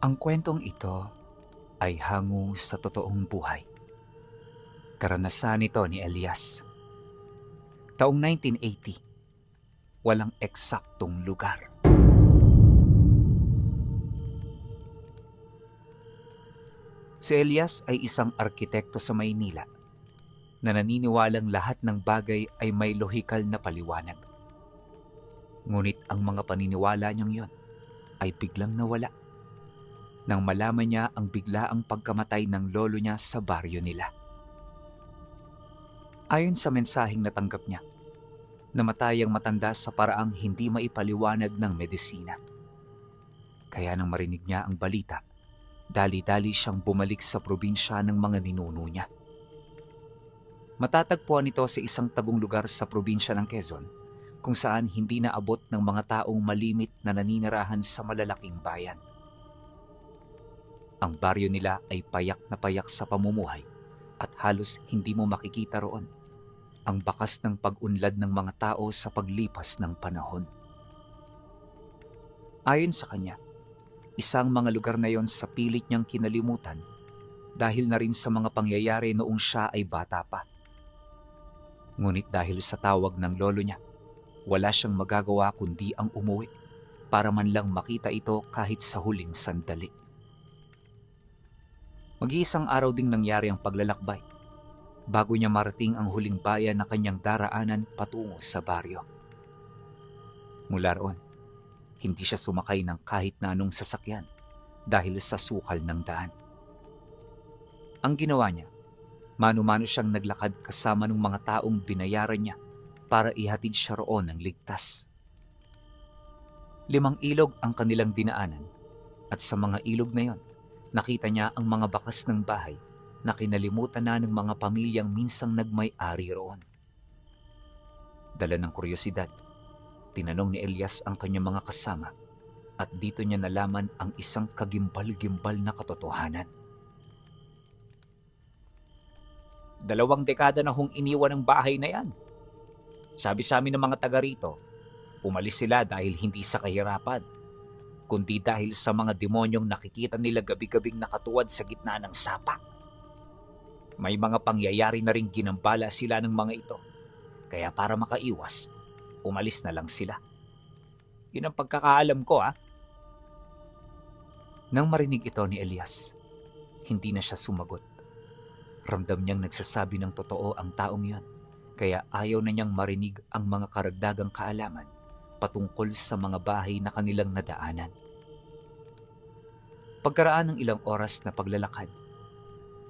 Ang kwentong ito ay hango sa totoong buhay. Karanasan ito ni Elias. Taong 1980, walang eksaktong lugar. Si Elias ay isang arkitekto sa Maynila na naniniwalang lahat ng bagay ay may lohikal na paliwanag. Ngunit ang mga paniniwala niyang yon ay biglang nawala nang malaman niya ang biglaang pagkamatay ng lolo niya sa baryo nila. Ayon sa mensaheng natanggap niya, namatay ang matanda sa paraang hindi maipaliwanag ng medisina. Kaya nang marinig niya ang balita, dali-dali siyang bumalik sa probinsya ng mga ninuno niya. Matatagpuan ito sa isang tagong lugar sa probinsya ng Quezon, kung saan hindi naabot ng mga taong malimit na naninirahan sa malalaking bayan. Ang baryo nila ay payak na payak sa pamumuhay at halos hindi mo makikita roon ang bakas ng pag-unlad ng mga tao sa paglipas ng panahon. Ayon sa kanya, isang mga lugar na yon sa pilit niyang kinalimutan dahil na rin sa mga pangyayari noong siya ay bata pa. Ngunit dahil sa tawag ng lolo niya, wala siyang magagawa kundi ang umuwi para man lang makita ito kahit sa huling sandali. Mag-iisang araw ding nangyari ang paglalakbay bago niya marating ang huling bayan na kanyang daraanan patungo sa baryo. Mula roon, hindi siya sumakay ng kahit na anong sasakyan dahil sa sukal ng daan. Ang ginawa niya, mano-mano siyang naglakad kasama ng mga taong binayaran niya para ihatid siya roon ng ligtas. 5 ilog ang kanilang dinaanan at sa mga ilog na yon, nakita niya ang mga bakas ng bahay na kinalimutan na ng mga pamilyang minsang nagmay-ari roon. Dala ng kuryosidad, tinanong ni Elias ang kanyang mga kasama at dito niya nalaman ang isang kagimbal-gimbal na katotohanan. 2 dekada na hong iniwan ang bahay na yan. Sabi sa amin ng mga taga rito, umalis sila dahil hindi sa kahirapan, kundi dahil sa mga demonyong nakikita nila gabi-gabing nakatuwad sa gitna ng sapa. May mga pangyayari na ring ginambala sila ng mga ito, kaya para makaiwas, umalis na lang sila. Yun ang pagkakaalam ko, ha? Nang marinig ito ni Elias, hindi na siya sumagot. Ramdam niyang nagsasabi ng totoo ang taong yon, kaya ayaw na niyang marinig ang mga karagdagang kaalaman patungkol sa mga bahay na kanilang nadaanan. Pagkaraan ng ilang oras na paglalakad,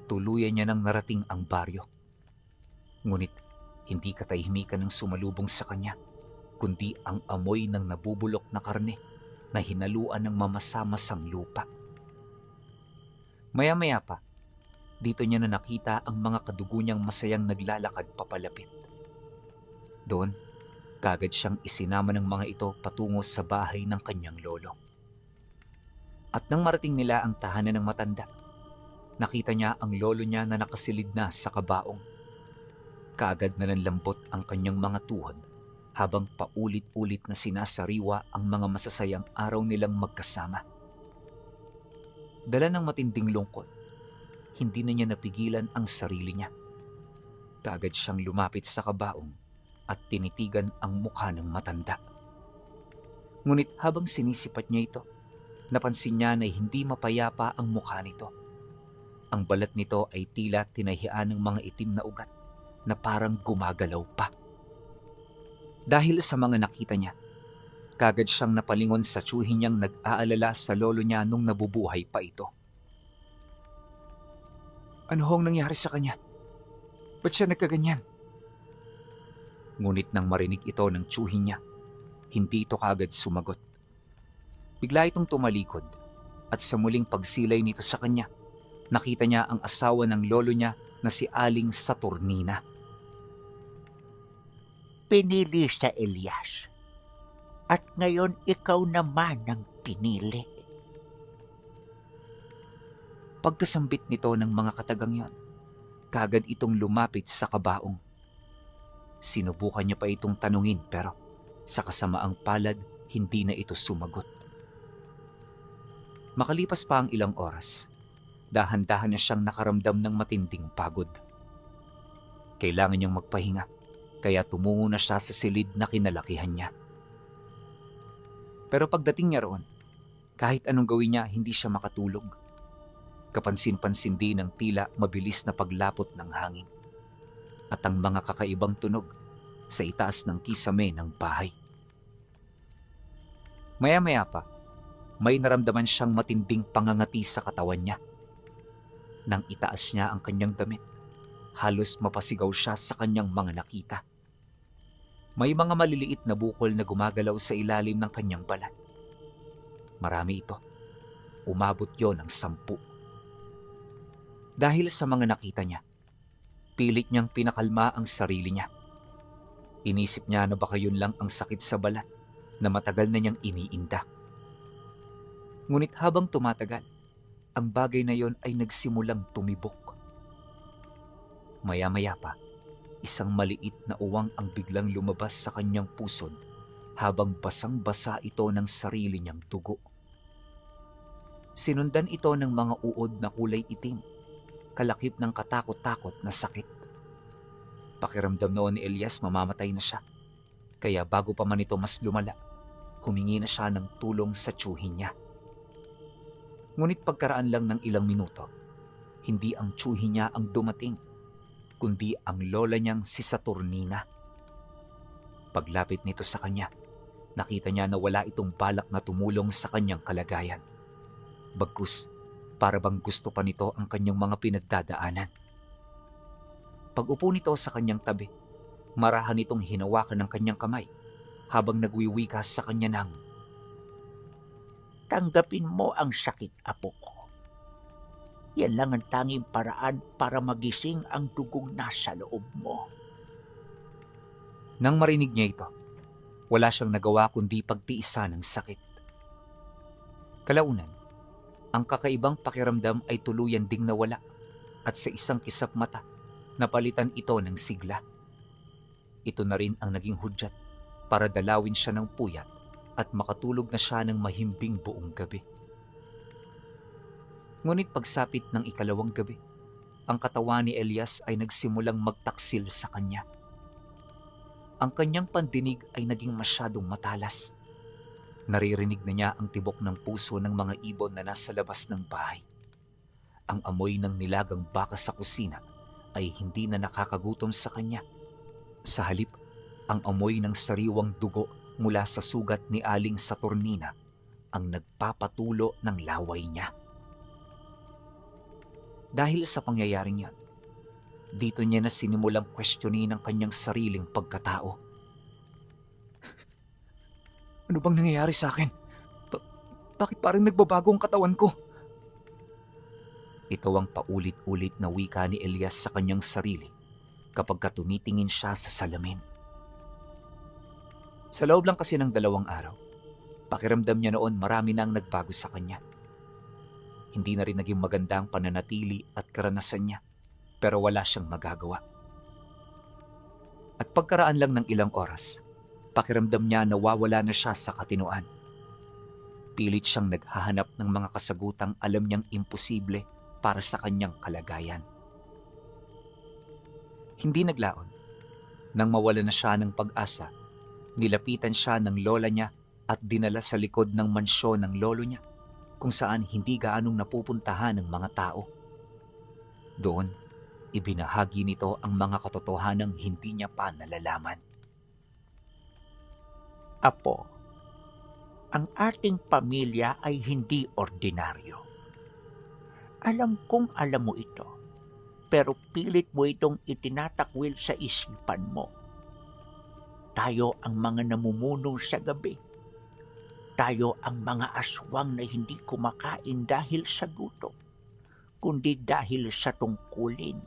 tuluyan niya nang narating ang baryo. Ngunit hindi katahimikan ang sumalubong sa kanya, kundi ang amoy ng nabubulok na karne na hinaluan ng mamasa-masang lupa. Maya-maya pa, dito niya na nakita ang mga kadugo niyang masayang naglalakad papalapit. Doon, kagad siyang isinama ng mga ito patungo sa bahay ng kanyang lolo. At nang marating nila ang tahanan ng matanda, nakita niya ang lolo niya na nakasilid na sa kabaong. Kaagad na nanlambot ang kanyang mga tuhod habang paulit-ulit na sinasariwa ang mga masasayang araw nilang magkasama. Dala ng matinding lungkot, hindi na niya napigilan ang sarili niya. Kaagad siyang lumapit sa kabaong at tinitigan ang mukha ng matanda. Ngunit habang sinisipat niya ito, napansin niya na hindi mapayapa ang mukha nito. Ang balat nito ay tila tinahian ng mga itim na ugat na parang gumagalaw pa. Dahil sa mga nakita niya, kagad siyang napalingon sa tiyuhin niyang nag-aalala sa lolo niya nung nabubuhay pa ito. Ano hong nangyari sa kanya? Ba't siya nagkaganyan? Ngunit nang marinig ito ng tiyuhin niya, hindi ito kagad sumagot. Bigla itong tumalikod at sa muling pagsilay nito sa kanya, nakita niya ang asawa ng lolo niya na si Aling Saturnina. Pinili siya, Elias. At ngayon ikaw naman ang pinili. Pagkasambit nito ng mga katagang yon, kagad itong lumapit sa kabaong. Sinubukan niya pa itong tanungin pero sa kasamaang palad, hindi na ito sumagot. Makalipas pa ang ilang oras, dahan-dahan na siyang nakaramdam ng matinding pagod. Kailangan niyang magpahinga, kaya tumungo na siya sa silid na kinalakihan niya. Pero pagdating niya roon, kahit anong gawin niya, hindi siya makatulog. Kapansin-pansin din ng tila mabilis na paglapot ng hangin at ang mga kakaibang tunog sa itaas ng kisame ng bahay. Maya-maya pa, may naramdaman siyang matinding pangangati sa katawan niya. Nang itaas niya ang kanyang damit, halos mapasigaw siya sa kanyang mga nakita. May mga maliliit na bukol na gumagalaw sa ilalim ng kanyang balat. Marami ito. Umabot yon ng 10. Dahil sa mga nakita niya, pilit niyang pinakalma ang sarili niya. Inisip niya na baka yun lang ang sakit sa balat na matagal na niyang iniinda. Ngunit habang tumatagal, ang bagay na yon ay nagsimulang tumibok. Maya-maya pa, isang maliit na uwang ang biglang lumabas sa kanyang pusod habang basang-basa ito ng sarili niyang dugo. Sinundan ito ng mga uod na kulay itim, kalakip ng katakot-takot na sakit. Pakiramdam noon ni Elias mamamatay na siya, kaya bago pa man ito mas lumala, humingi na siya ng tulong sa tiyuhin niya. Ngunit pagkaraan lang ng ilang minuto, hindi ang tiyuhin niya ang dumating, kundi ang lola niyang si Saturnina. Paglapit nito sa kanya, nakita niya na wala itong balak na tumulong sa kanyang kalagayan. Bagkus, para bang gusto pa nito ang kanyang mga pinagdadaanan. Pag-upo nito sa kanyang tabi, marahan itong hinawakan ng kanyang kamay habang nagwiwika sa kanya ng, Tanggapin mo ang sakit, apo ko. Yan lang ang tanging paraan para magising ang dugong nasa loob mo. Nang marinig niya ito, wala siyang nagawa kundi pagtiisan ng sakit. Kalaunan, ang kakaibang pakiramdam ay tuluyan ding nawala at sa isang kisap mata, napalitan ito ng sigla. Ito na rin ang naging hudyat para dalawin siya ng puyat at makatulog na siya ng mahimbing buong gabi. Ngunit pagsapit ng ikalawang gabi, ang katawan ni Elias ay nagsimulang magtaksil sa kanya. Ang kanyang pandinig ay naging masyadong matalas. Naririnig na niya ang tibok ng puso ng mga ibon na nasa labas ng bahay. Ang amoy ng nilagang baka sa kusina ay hindi na nakakagutom sa kanya. Sa halip, ang amoy ng sariwang dugo mula sa sugat ni Aling Saturnina ang nagpapatulo ng laway niya. Dahil sa pangyayaring yan, dito niya na sinimulang questionin ang kanyang sariling pagkatao. Ano bang nangyayari sa akin? Bakit parang nagbabago ang katawan ko? Ito ang paulit-ulit na wika ni Elias sa kanyang sarili kapag tumitingin siya sa salamin. Sa loob lang kasi ng 2 araw, pakiramdam niya noon marami na ang nagbago sa kanya. Hindi na rin naging maganda ang pananatili at karanasan niya, pero wala siyang magagawa. At pagkaraan lang ng ilang oras, pakiramdam niya nawawala na siya sa katinoan. Pilit siyang naghahanap ng mga kasagutang alam niyang imposible para sa kanyang kalagayan. Hindi naglaon. Nang mawala na siya ng pag-asa, nilapitan siya ng lola niya at dinala sa likod ng mansyon ng lolo niya kung saan hindi gaanong napupuntahan ng mga tao. Doon, ibinahagi nito ang mga katotohanang hindi niya pa nalalaman. Apo, ang ating pamilya ay hindi ordinaryo. Alam kong alam mo ito, pero pilit mo itong itinatakwil sa isipan mo. Tayo ang mga namumuno sa gabi. Tayo ang mga aswang na hindi kumakain dahil sa gutom, kundi dahil sa tungkulin.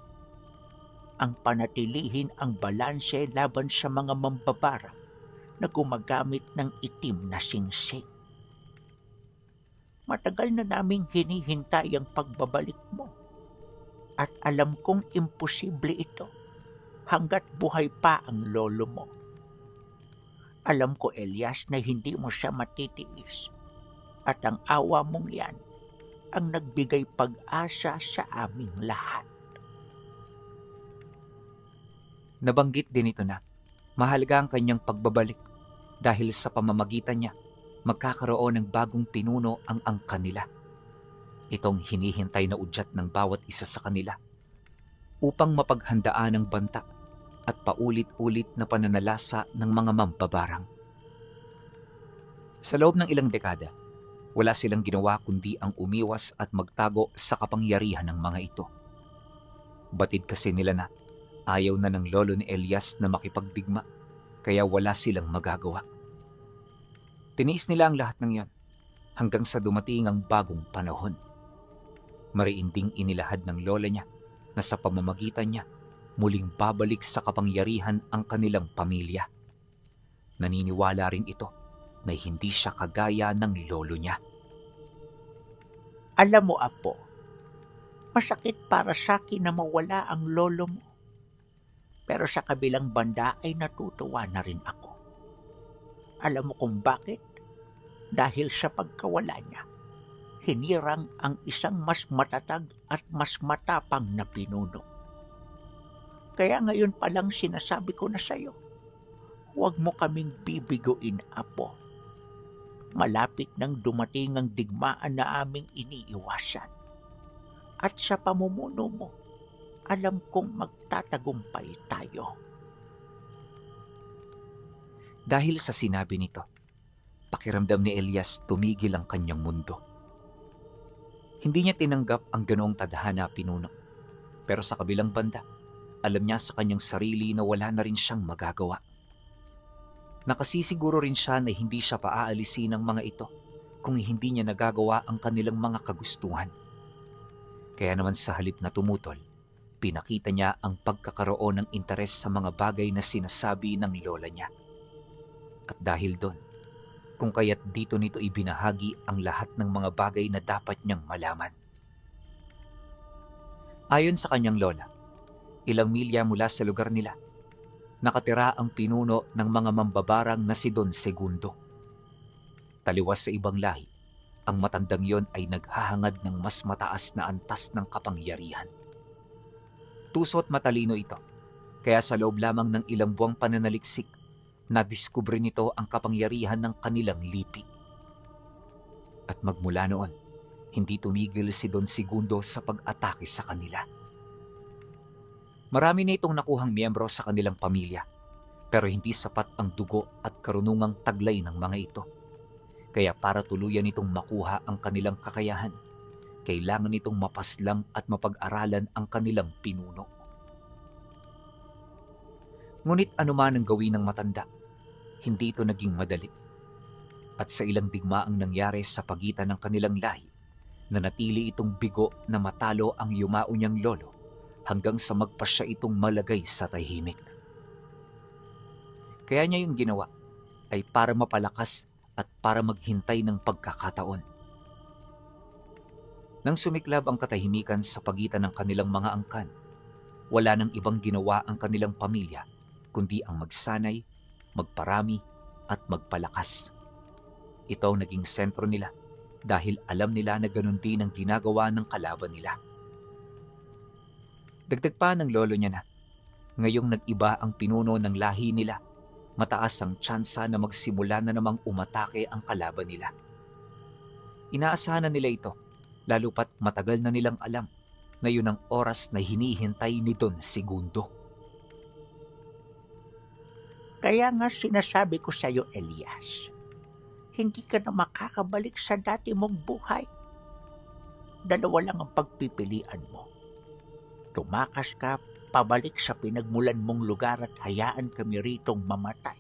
Ang panatilihin ang balanse laban sa mga mambabarang na gumagamit ng itim na singsing. Matagal na naming hinihintay ang pagbabalik mo. At alam kong imposible ito hanggat buhay pa ang lolo mo. Alam ko, Elias, na hindi mo siya matitiis. At ang awa mong yan ang nagbigay pag-asa sa aming lahat. Nabanggit din ito na mahalaga ang kanyang pagbabalik dahil sa pamamagitan niya magkakaroon ng bagong pinuno ang angkan nila. Itong hinihintay na udyat ng bawat isa sa kanila upang mapaghandaan ang banta at paulit-ulit na pananalasa ng mga mambabarang. Sa loob ng ilang dekada, wala silang ginawa kundi ang umiwas at magtago sa kapangyarihan ng mga ito. Batid kasi nila na ayaw na ng lolo ni Elias na makipagdigma, kaya wala silang magagawa. Tiniis nila ang lahat ng yon hanggang sa dumating ang bagong panahon. Mariinding inilahad ng lola niya na sa pamamagitan niya muling babalik sa kapangyarihan ang kanilang pamilya. Naniniwala rin ito na hindi siya kagaya ng lolo niya. Alam mo, Apo, masakit para sa akin na mawala ang lolo mo. Pero sa kabilang banda ay natutuwa na rin ako. Alam mo kung bakit? Dahil sa pagkawala niya, hinirang ang isang mas matatag at mas matapang na pinuno. Kaya ngayon pa lang sinasabi ko na sa'yo, huwag mo kaming bibiguin, Apo. Malapit nang dumating ang digmaan na aming iniiwasan. At sa pamumuno mo, alam kong magtatagumpay tayo. Dahil sa sinabi nito, pakiramdam ni Elias tumigil ang kanyang mundo. Hindi niya tinanggap ang ganoong tadhana pinuno. Pero sa kabilang banda, alam niya sa kanyang sarili na wala na rin siyang magagawa. Nakasisiguro rin siya na hindi siya paaalisin ng mga ito kung hindi niya nagagawa ang kanilang mga kagustuhan. Kaya naman sa halip na tumutol, pinakita niya ang pagkakaroon ng interes sa mga bagay na sinasabi ng lola niya. At dahil doon, kung kaya't dito nito ibinahagi ang lahat ng mga bagay na dapat niyang malaman. Ayon sa kanyang lola, ilang milya mula sa lugar nila, nakatira ang pinuno ng mga mambabarang na si Don Segundo. Taliwas sa ibang lahi, ang matandang yon ay naghahangad ng mas mataas na antas ng kapangyarihan. Tuso at matalino ito, kaya sa loob lamang ng ilang buwang pananaliksik, nadiskubre nito ang kapangyarihan ng kanilang lipi. At magmula noon, hindi tumigil si Don Segundo sa pag-atake sa kanila. Marami na itong nakuhang miyembro sa kanilang pamilya, pero hindi sapat ang dugo at karunungang taglay ng mga ito. Kaya para tuluyan itong makuha ang kanilang kakayahan, kailangan itong mapaslang at mapag-aralan ang kanilang pinuno. Ngunit anuman ang gawin ng matanda, hindi ito naging madali. At sa ilang digmaang nangyari sa pagitan ng kanilang lahi, nanatili itong bigo na matalo ang yumao niyang lolo hanggang sa magpasya itong malagay sa tahimik. Kaya niya yung ginawa ay para mapalakas at para maghintay ng pagkakataon. Nang sumiklab ang katahimikan sa pagitan ng kanilang mga angkan, wala nang ibang ginawa ang kanilang pamilya kundi ang magsanay, magparami at magpalakas. Ito ang naging sentro nila dahil alam nila na ganun din ang ginagawa ng kalaban nila. Dagdag pa ng lolo niya na, ngayong nag-iba ang pinuno ng lahi nila, mataas ang tsansa na magsimula na namang umatake ang kalaban nila. Inaasahan na nila ito, lalo pat matagal na nilang alam na yun ang oras na hinihintay ni Don Segundo. Kaya nga sinasabi ko sa iyo, Elias, hindi ka na makakabalik sa dati mong buhay. Dalawa lang ang pagpipilian mo. Tumakas ka pabalik sa pinagmulan mong lugar at hayaan kami ritong mamatay.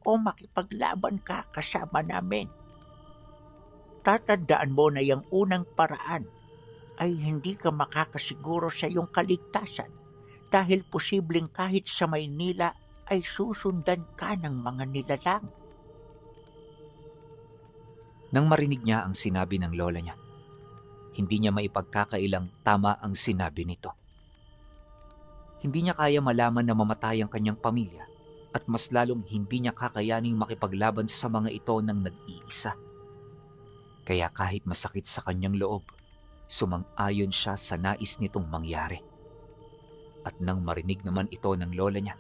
O makipaglaban ka kasama namin. Tatandaan mo na yung unang paraan ay hindi ka makakasiguro sa iyong kaligtasan dahil posibleng kahit sa Maynila ay susundan ka ng mga nilalang. Nang marinig niya ang sinabi ng lola niya, hindi niya maipagkakailang tama ang sinabi nito. Hindi niya kaya malaman na mamatay ang kanyang pamilya at mas lalong hindi niya kakayaning makipaglaban sa mga ito ng nag-iisa. Kaya kahit masakit sa kanyang loob, sumang-ayon siya sa nais nitong mangyari. At nang marinig naman ito ng lola niya,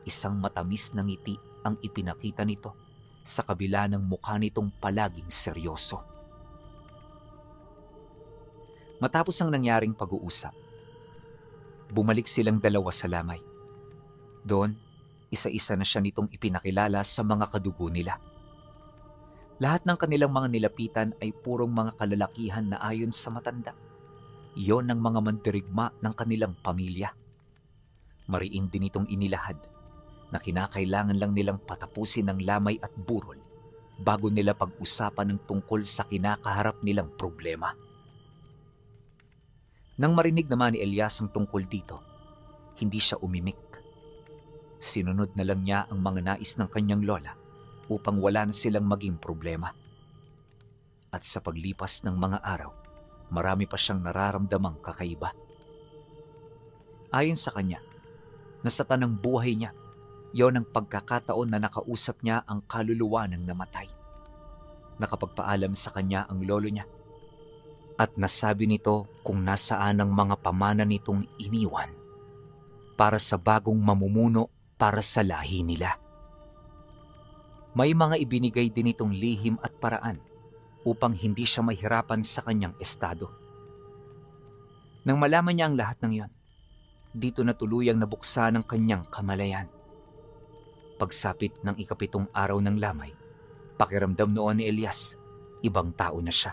isang matamis na ngiti ang ipinakita nito sa kabila ng mukha nitong palaging seryoso. Matapos ang nangyaring pag-uusap, bumalik silang dalawa sa lamay. Doon, isa-isa na siya nitong ipinakilala sa mga kadugo nila. Lahat ng kanilang mga nilapitan ay purong mga kalalakihan na ayon sa matanda. Iyon ang mga mandirigma ng kanilang pamilya. Mariin din itong inilahad na kinakailangan lang nilang patapusin ang lamay at burol bago nila pag-usapan ng tungkol sa kinakaharap nilang problema. Nang marinig naman ni Elias ang tungkol dito, hindi siya umimik. Sinunod na lang niya ang mga nais ng kanyang lola upang wala na silang maging problema. At sa paglipas ng mga araw, marami pa siyang nararamdamang kakaiba. Ayon sa kanya, nasa tanang buhay niya, yon ang pagkakataon na nakausap niya ang kaluluwa ng namatay. Nakapagpaalam sa kanya ang lolo niya at nasabi nito kung nasaan ang mga pamana nitong iniwan para sa bagong mamumuno para sa lahi nila. May mga ibinigay din itong lihim at paraan upang hindi siya mahirapan sa kanyang estado. Nang malaman niya ang lahat ng iyon, dito na tuluyang nabuksan ang kanyang kamalayan. Pagsapit ng 7 araw ng lamay, pakiramdam noon ni Elias, ibang tao na siya.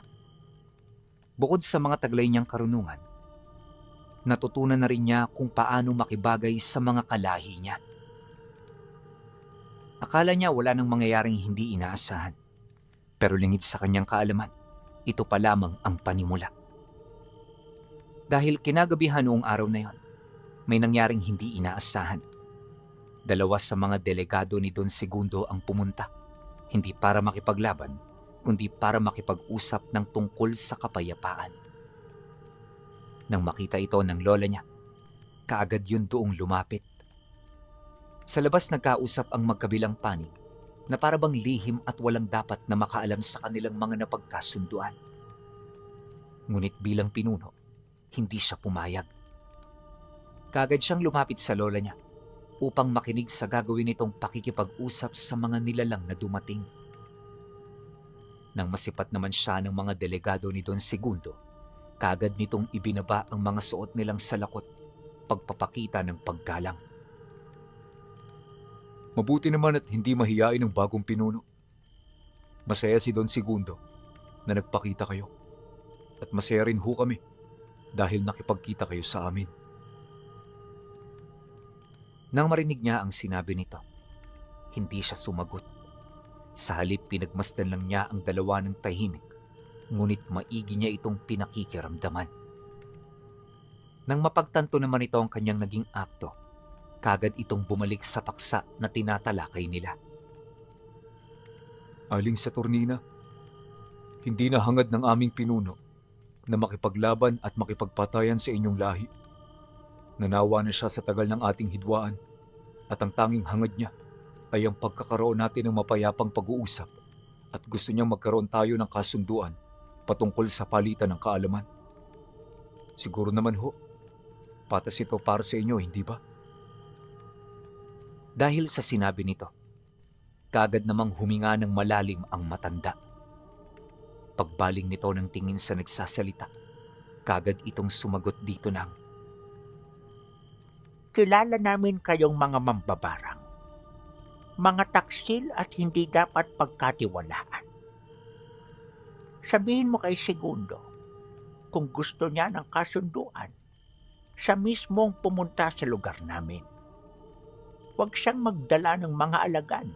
Bukod sa mga taglay niyang karunungan, natutunan na rin niya kung paano makibagay sa mga kalahi niya. Akala niya wala nang mangyayaring hindi inaasahan. Pero lingid sa kanyang kaalaman, ito pa lamang ang panimula. Dahil kinagabihan noong araw na yon, may nangyaring hindi inaasahan. 2 sa mga delegado ni Don Segundo ang pumunta, hindi para makipaglaban, kundi para makipag-usap ng tungkol sa kapayapaan. Nang makita ito ng lola niya, kaagad yun doong lumapit. Sa labas nagkausap ang magkabilang panig na parabang lihim at walang dapat na makaalam sa kanilang mga napagkasunduan. Ngunit bilang pinuno, hindi siya pumayag. Kaagad siyang lumapit sa lola niya upang makinig sa gagawin nitong pakikipag-usap sa mga nilalang na dumating. Nang masipat naman siya ng mga delegado ni Don Segundo, kaagad nitong ibinaba ang mga suot nilang salakot, pagpapakita ng paggalang. Mabuti naman at hindi mahiyain ang bagong pinuno. Masaya si Don Segundo na nagpakita kayo. At masaya rin ho kami dahil nakipagkita kayo sa amin. Nang marinig niya ang sinabi nito, hindi siya sumagot. Sa halip pinagmasdan lang niya ang dalawa ng tahimik, ngunit maigi niya itong pinakikiramdaman. Nang mapagtanto naman ito ang kanyang naging akto, kagad itong bumalik sa paksa na tinatalakay nila. Aling Saturnina, hindi na hangad ng aming pinuno na makipaglaban at makipagpatayan sa inyong lahi. Nanawa na siya sa tagal ng ating hidwaan at ang tanging hangad niya ay ang pagkakaroon natin ng mapayapang pag-uusap at gusto niyang magkaroon tayo ng kasunduan patungkol sa palitan ng kaalaman. Siguro naman ho, patas ito para sa inyo, hindi ba? Dahil sa sinabi nito, kaagad namang huminga ng malalim ang matanda. Pagbaling nito ng tingin sa nagsasalita, kaagad itong sumagot dito ng, Kilala namin kayong mga mambabarang. Mga taksil at hindi dapat pagkatiwalaan. Sabihin mo kay Segundo, kung gusto niya ng kasunduan, siya mismo ang pumunta sa lugar namin. Huwag siyang magdala ng mga alagad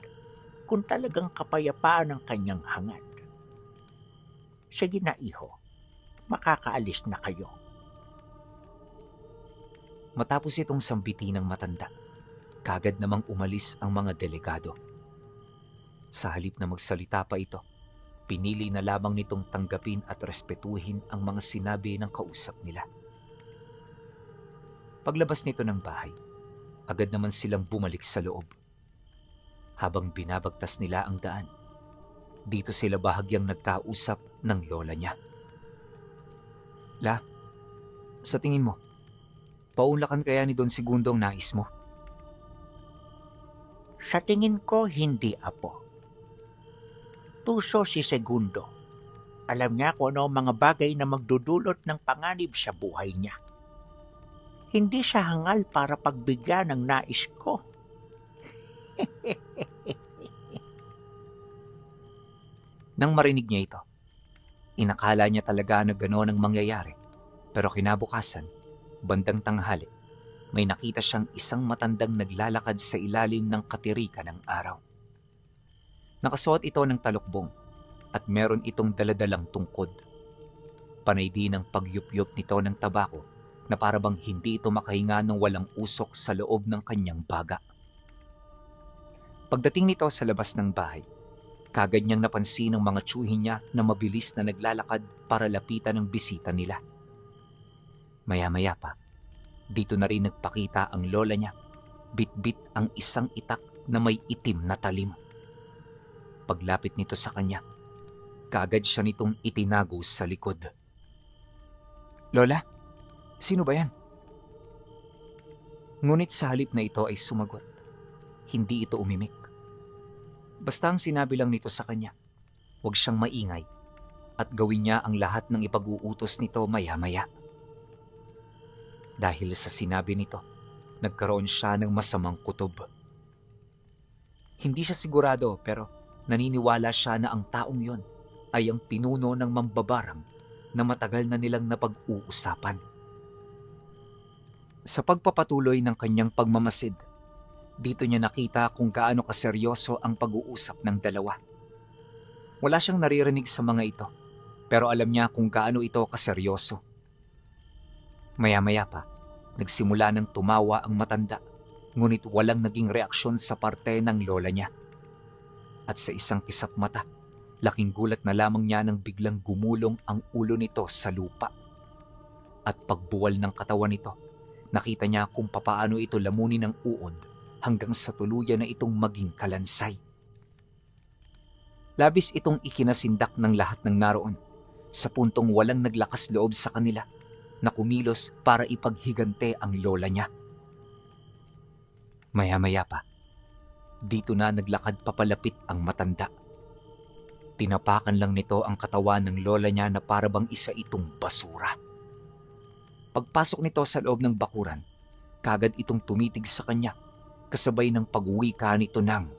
kung talagang kapayapaan ang kanyang hangad. Sige na, iho. Makakaalis na kayo. Matapos itong sambitin ng matanda, kaagad namang umalis ang mga delegado. Sa halip na magsalita pa ito, pinili na lamang nitong tanggapin at respetuhin ang mga sinabi ng kausap nila. Paglabas nito ng bahay, agad naman silang bumalik sa loob. Habang binabagtas nila ang daan, Dito sila bahagyang nagkausap ng lola niya. La, sa tingin mo, paunlakan kaya ni Don Segundo ang nais mo? Sa tingin ko, hindi, Apo. Tuso si Segundo. Alam niya kung ano ang mga bagay na magdudulot ng panganib sa buhay niya. Hindi siya hangal para pagbigyan ng nais ko. Nang marinig niya ito, inakala niya talaga na gano'n ang mangyayari. Pero kinabukasan, bandang tanghali, may nakita siyang isang matandang naglalakad sa ilalim ng katirikan ng araw. Nakasuot ito ng talukbong at meron itong daladalang tungkod. Panay din ang pagyupyup nito ng tabako na parabang hindi ito makahinga ng walang usok sa loob ng kanyang baga. Pagdating nito sa labas ng bahay, kagad niyang napansin ng mga tsuhin niya na mabilis na naglalakad para lapitan ang bisita nila. Maya-maya pa, dito na rin nagpakita ang lola niya, bit-bit ang isang itak na may itim na talim. Paglapit nito sa kanya, kaagad siya nitong itinago sa likod. Lola, sino ba yan? Ngunit sa halip na ito ay sumagot. Hindi ito umimik. Basta ang sinabi lang nito sa kanya, huwag siyang maingay at gawin niya ang lahat ng ipag-uutos nito maya-maya. Dahil sa sinabi nito, nagkaroon siya ng masamang kutob. Hindi siya sigurado pero naniniwala siya na ang taong yon ay ang pinuno ng mambabarang na matagal na nilang napag-uusapan. Sa pagpapatuloy ng kanyang pagmamasid, dito niya nakita kung gaano kaseryoso ang pag-uusap ng dalawa. Wala siyang naririnig sa mga ito, pero alam niya kung gaano ito kaseryoso. Maya-maya pa, nagsimula ng tumawa ang matanda, ngunit walang naging reaksyon sa parte ng lola niya. At sa isang kisap mata, laking gulat na lamang niya nang biglang gumulong ang ulo nito sa lupa. At pagbuwal ng katawan nito, nakita niya kung papaano ito lamunin ng uod hanggang sa tuluyan na itong maging kalansay. Labis itong ikinasindak ng lahat ng naroon, sa puntong walang naglakas loob sa kanila na kumilos para ipaghigante ang lola niya. Maya-maya pa, dito na naglakad papalapit ang matanda. Tinapakan lang nito ang katawan ng lola niya na parabang isa itong basura. Pagpasok nito sa loob ng bakuran, kagad itong tumitig sa kanya, kasabay ng pag-uwika nito ng,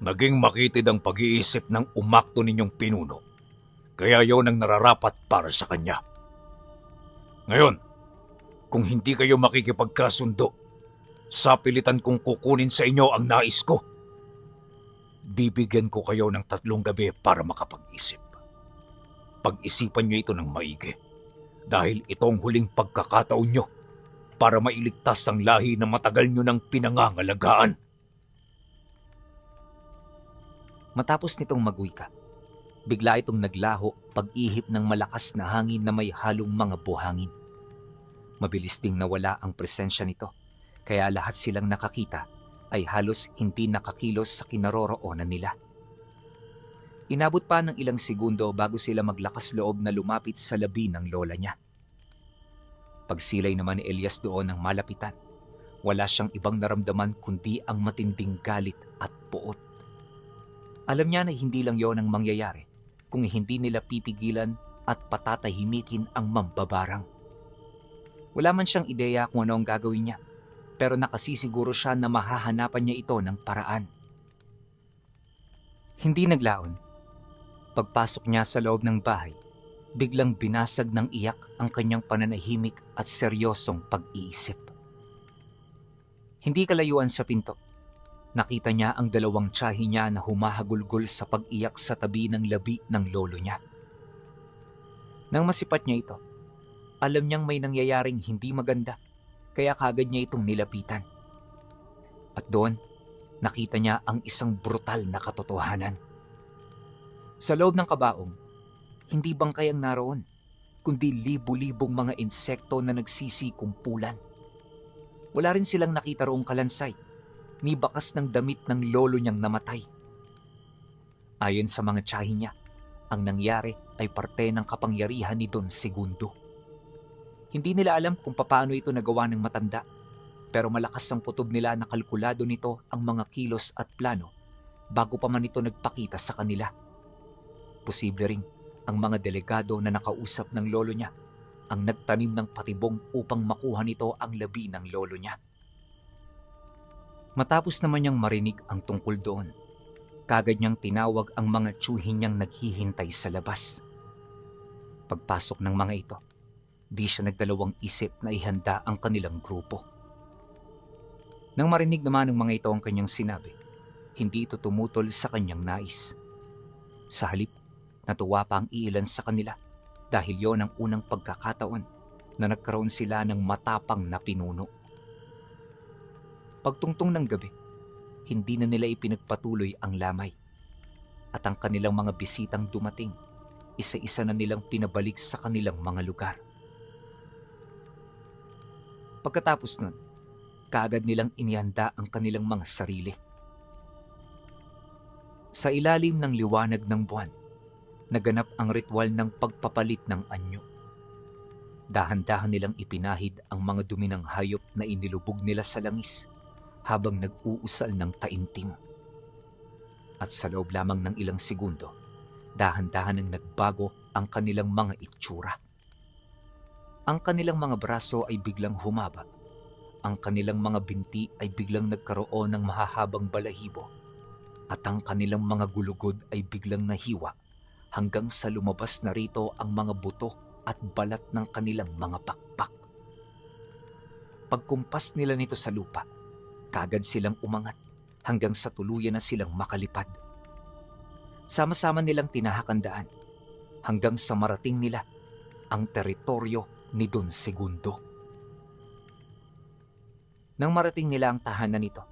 Naging makitid ang pag-iisip ng umakto ninyong pinuno, kaya yon ang nararapat para sa kanya. Ngayon, kung hindi kayo makikipagkasundo, sapilitan kong kukunin sa inyo ang nais ko. Bibigyan ko kayo ng 3 gabi para makapag-isip. Pag-isipan nyo ito ng maigi, dahil itong huling pagkakataon nyo para mailigtas ang lahi na matagal nyo ng pinangangalagaan. Matapos nitong magwika, bigla itong naglaho pag-ihip ng malakas na hangin na may halong mga buhangin. Mabilis ding nawala ang presensya nito, kaya lahat silang nakakita ay halos hindi nakakilos sa kinaroroonan nila. Inabot pa ng ilang segundo bago sila maglakas loob na lumapit sa labi ng lola niya. Pagsilay naman ni Elias doon ng malapitan, wala siyang ibang naramdaman kundi ang matinding galit at puot. Alam niya na hindi lang yon ang mangyayari kung hindi nila pipigilan at patatahimikin ang mambabarang. Wala man siyang ideya kung ano ang gagawin niya, pero nakasisiguro siya na mahahanapan niya ito ng paraan. Hindi naglaon. Pagpasok niya sa loob ng bahay, biglang binasag ng iyak ang kanyang pananahimik at seryosong pag-iisip. Hindi kalayuan sa pinto, nakita niya ang 2 tiyahin niya na humahagulgol sa pag-iyak sa tabi ng labi ng lolo niya. Nang masipat niya ito, alam niyang may nangyayaring hindi maganda, kaya kagad niya itong nilapitan. At doon, nakita niya ang isang brutal na katotohanan. Sa loob ng kabaong, hindi bangkay ang naroon, kundi libu-libong mga insekto na nagsisikumpulan. Wala rin silang nakita roong kalansay, ni bakas ng damit ng lolo niyang namatay. Ayon sa mga tiyahin niya, ang nangyari ay parte ng kapangyarihan ni Don Segundo. Hindi nila alam kung paano ito nagawa ng matanda, pero malakas ang putob nila na kalkulado nito ang mga kilos at plano bago pa man ito nagpakita sa kanila. Posible ring ang mga delegado na nakausap ng lolo niya ang nagtanim ng patibong upang makuha nito ang labi ng lolo niya. Matapos naman niyang marinig ang tungkol doon, kagad niyang tinawag ang mga tiyuhin niyang naghihintay sa labas. Pagpasok ng mga ito, di siya nagdalawang isip na ihanda ang kanilang grupo. Nang marinig naman ng mga ito ang kanyang sinabi, hindi ito tumutol sa kanyang nais. Sa halip, natuwa pa ang iilan sa kanila dahil yon ang unang pagkakataon na nagkaroon sila ng matapang na pinuno. Pagtungtong ng gabi, hindi na nila ipinagpatuloy ang lamay at ang kanilang mga bisitang dumating, isa-isa na nilang pinabalik sa kanilang mga lugar. Pagkatapos nun, kaagad nilang inihanda ang kanilang mga sarili. Sa ilalim ng liwanag ng buwan, naganap ang ritual ng pagpapalit ng anyo. Dahan-dahan nilang ipinahid ang mga dumi ng hayop na inilubog nila sa langis habang nag-uusal ng taimtim. At sa loob lamang ng ilang segundo, dahan-dahan ang nagbago ang kanilang mga itsura. Ang kanilang mga braso ay biglang humaba. Ang kanilang mga binti ay biglang nagkaroon ng mahahabang balahibo. At ang kanilang mga gulugod ay biglang nahiwa hanggang sa lumabas na rito ang mga buto at balat ng kanilang mga pakpak. Pagkumpas nila nito sa lupa, kagad silang umangat hanggang sa tuluyan na silang makalipad. Sama-sama nilang tinahakandaan hanggang sa marating nila ang teritoryo ni Don Segundo. Nang marating nila ang tahanan nito,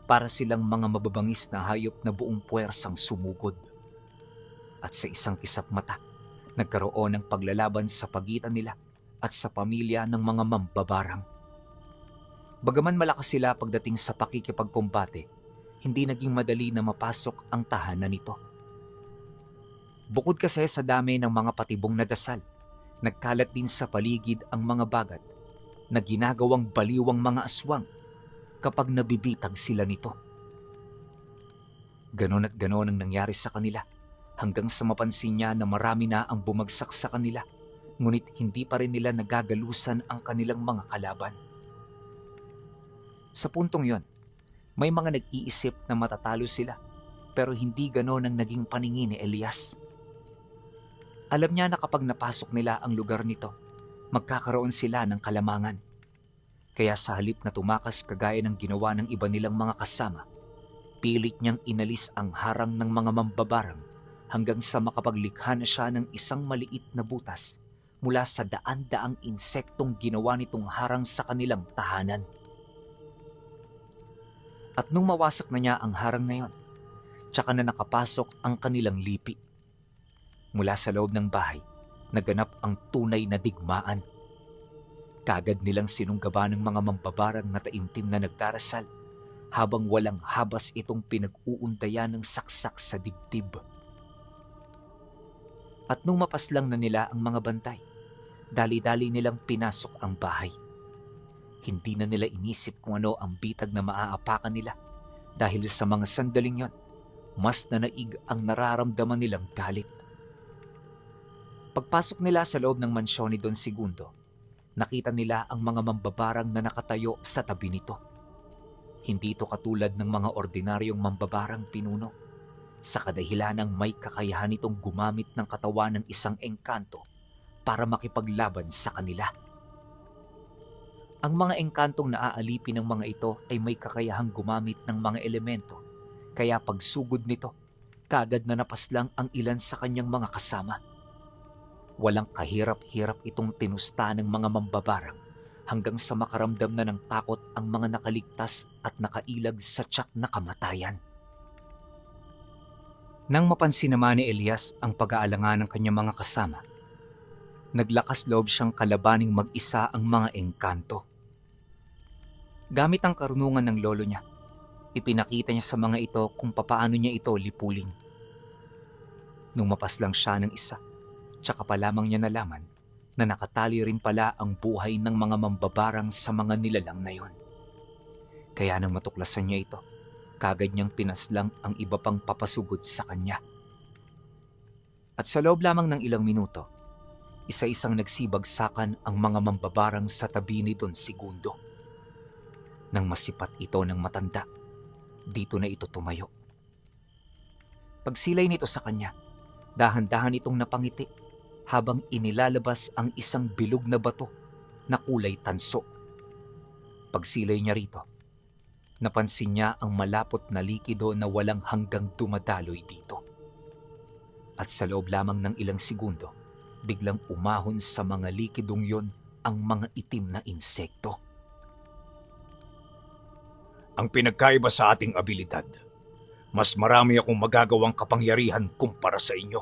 para silang mga mababangis na hayop na buong puwersang sumugod. At sa isang kisap mata, nagkaroon ng paglalaban sa pagitan nila at sa pamilya ng mga mambabarang. Bagaman malakas sila pagdating sa pakikipagkumbate, hindi naging madali na mapasok ang tahanan nito. Bukod kasi sa dami ng mga patibong na dasal, nagkalat din sa paligid ang mga bagat na ginagawang baliwang mga aswang kapag nabibitag sila nito. Ganon at ganon ang nangyari sa kanila hanggang sa mapansin niya na marami na ang bumagsak sa kanila, ngunit hindi pa rin nila nagagalusan ang kanilang mga kalaban. Sa puntong yon, may mga nag-iisip na matatalo sila, pero hindi ganon ang naging paningin ni Elias. Alam niya na kapag napasok nila ang lugar nito, magkakaroon sila ng kalamangan. Kaya sa halip na tumakas kagaya ng ginawa ng iba nilang mga kasama, pilit niyang inalis ang harang ng mga mambabarang hanggang sa makapaglikha na siya ng isang maliit na butas mula sa daan-daang insektong ginawa nitong harang sa kanilang tahanan. At nung mawasak na niya ang harang na yon, tsaka na nakapasok ang kanilang lipi. Mula sa loob ng bahay, naganap ang tunay na digmaan. Kagad nilang sinunggaban ng mga mambabarang na taimtim na nagdarasal habang walang habas itong pinag-uundayan ng saksak sa dibdib. At nung mapaslang na nila ang mga bantay, dali-dali nilang pinasok ang bahay. Hindi na nila inisip kung ano ang bitag na maaapakan nila dahil sa mga sandaling yon, mas nanaig ang nararamdaman nilang galit. Pagpasok nila sa loob ng mansyon ni Don Segundo, nakita nila ang mga mambabarang na nakatayo sa tabi nito. Hindi ito katulad ng mga ordinaryong mambabarang pinuno, sa kadahilanang may kakayahan itong gumamit ng katawan ng isang engkanto para makipaglaban sa kanila. Ang mga engkantong naaalipin ng mga ito ay may kakayahang gumamit ng mga elemento, kaya pagsugod nito, kagad na napaslang ang ilan sa kanyang mga kasama. Walang kahirap-hirap itong tinusta ng mga mambabarang hanggang sa makaramdam na ng takot ang mga nakaligtas at nakailag sa tiyak na kamatayan. Nang mapansin naman ni Elias ang pag-aalangan ng kanyang mga kasama, naglakas loob siyang kalabaning mag-isa ang mga engkanto. Gamit ang karunungan ng lolo niya, ipinakita niya sa mga ito kung papaano niya ito lipulin. Nung mapaslang siya ng isa, tsaka pa lamang niya nalaman na nakatali rin pala ang buhay ng mga mambabarang sa mga nilalang na yon. Kaya nang matuklasan niya ito, kagad niyang pinaslang ang iba pang papasugod sa kanya. At sa loob lamang ng ilang minuto, isa-isang nagsibagsakan ang mga mambabarang sa tabi ni Don Segundo. Nang masipat ito ng matanda, dito na ito tumayo. Pagsilay nito sa kanya, dahan-dahan itong napangiti habang inilalabas ang isang bilog na bato na kulay tanso. Pagsilay niya rito, napansin niya ang malapot na likido na walang hanggang dumadaloy dito. At sa loob lamang ng ilang segundo, biglang umahon sa mga likidong yon ang mga itim na insekto. Ang pinagkaiba sa ating abilidad, mas marami akong magagawang kapangyarihan kumpara sa inyo.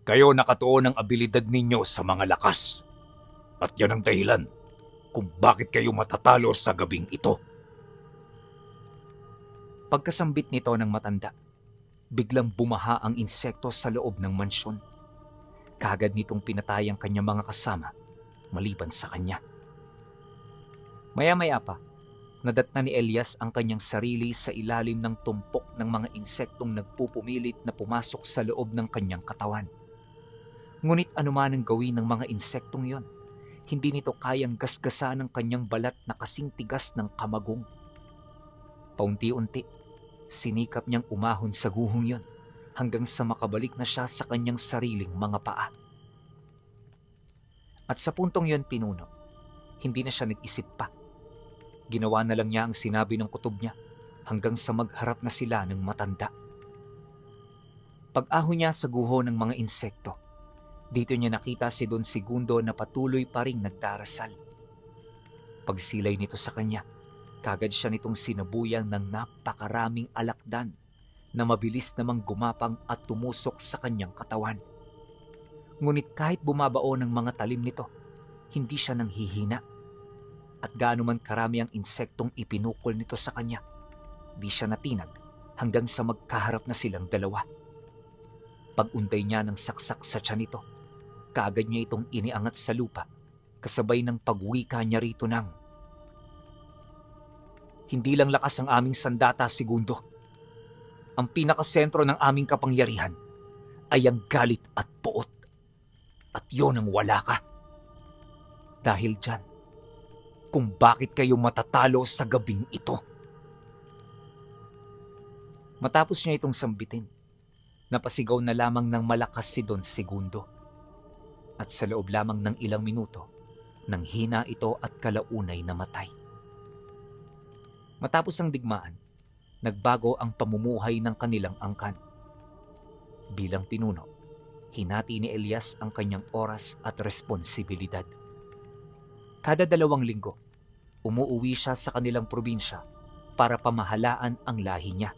Kayo nakatuon ang abilidad ninyo sa mga lakas. At yan ang dahilan kung bakit kayo matatalo sa gabing ito. Pagkasambit nito ng matanda, biglang bumaha ang insekto sa loob ng mansyon. Kagad nitong pinatay ang kanyang mga kasama, maliban sa kanya. Maya-maya pa, nadatna ni Elias ang kanyang sarili sa ilalim ng tumpok ng mga insektong nagpupumilit na pumasok sa loob ng kanyang katawan. Ngunit anuman ang gawin ng mga insektong yon, hindi nito kayang gasgasan ng kanyang balat na kasing tigas ng kamagong. Paunti-unti, sinikap niyang umahon sa guhong yon hanggang sa makabalik na siya sa kanyang sariling mga paa. At sa puntong yon, Pinuno, hindi na siya nag-isip pa. Ginawa na lang niya ang sinabi ng kutob niya hanggang sa magharap na sila ng matanda. Pag-ahon niya sa guho ng mga insekto, dito niya nakita si Don Segundo na patuloy pa ring nagdarasal. Pagsilay nito sa kanya, kagad siya nitong sinabuyang ng napakaraming alakdan na mabilis namang gumapang at tumusok sa kanyang katawan. Ngunit kahit bumabao ng mga talim nito, hindi siya nanghihina. At gaano man karami ang insektong ipinukol nito sa kanya, di siya natinag hanggang sa magkaharap na silang dalawa. Pag-unday niya ng saksak sa tiyan nito, kaagad niya itong iniangat sa lupa, kasabay ng pagwika niya rito ng, "Hindi lang lakas ang aming sandata, Segundo. Ang pinakasentro ng aming kapangyarihan ay ang galit at puot. At yon ang wala ka. Dahil dyan, kung bakit kayo matatalo sa gabing ito." Matapos niya itong sambitin, napasigaw na lamang ng malakas si Don Segundo. At sa loob lamang ng ilang minuto, nang hina ito at kalaunay namatay. Matapos ang digmaan, nagbago ang pamumuhay ng kanilang angkan. Bilang pinuno, hinati ni Elias ang kanyang oras at responsibilidad. Kada 2 linggo, umuuwi siya sa kanilang probinsya para pamahalaan ang lahi niya.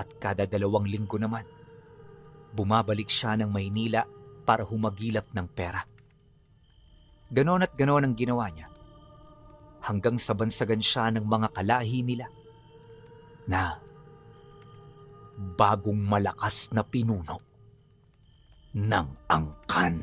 At kada 2 linggo naman, bumabalik siya ng Maynila para humagilap ng pera. Ganon at ganon ang ginawa niya, hanggang sa bansagan siya ng mga kalahi nila na bagong malakas na pinuno ng angkan.